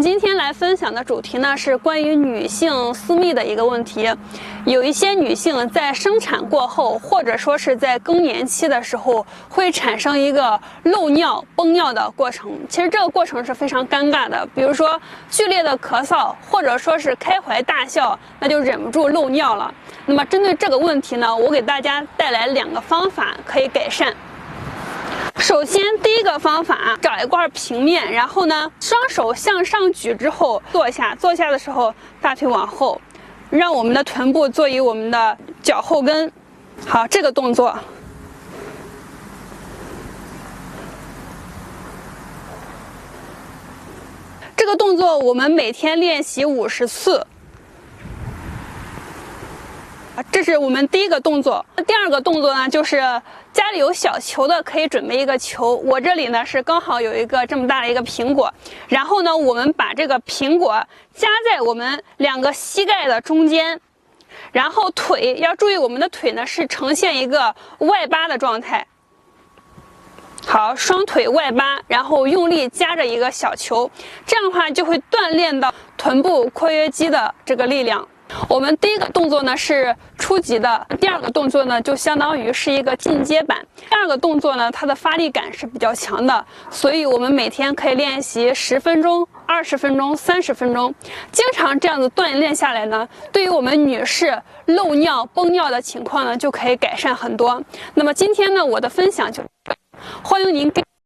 今天来分享的主题呢是关于女性私密的一个问题。有一些女性在生产过后，或者说是在更年期的时候，会产生一个漏尿、崩尿的过程。其实这个过程是非常尴尬的，比如说剧烈的咳嗽，或者说是开怀大笑，那就忍不住漏尿了。那么针对这个问题呢，我给大家带来2个方法可以改善。首先，第一个方法，找一块平面，然后呢，双手向上举之后坐下，坐下的时候大腿往后，让我们的臀部坐于我们的脚后跟。好，这个动作。这个动作我们每天练习50次。这是我们第一个动作。第二个动作呢，就是家里有小球的可以准备一个球，我这里呢是刚好有一个这么大的一个苹果，然后呢我们把这个苹果夹在我们2个膝盖的中间，然后腿要注意，我们的腿呢是呈现一个外八的状态。好，双腿外八，然后用力夹着一个小球，这样的话就会锻炼到臀部括约肌的这个力量。我们第一个动作呢是初级的，第2个动作呢就相当于是一个进阶版。第2个动作呢，它的发力感是比较强的，所以我们每天可以练习10分钟、20分钟、30分钟，经常这样子锻炼下来呢，对于我们女士漏尿、崩尿的情况呢，就可以改善很多。那么今天呢，我的分享就欢迎您跟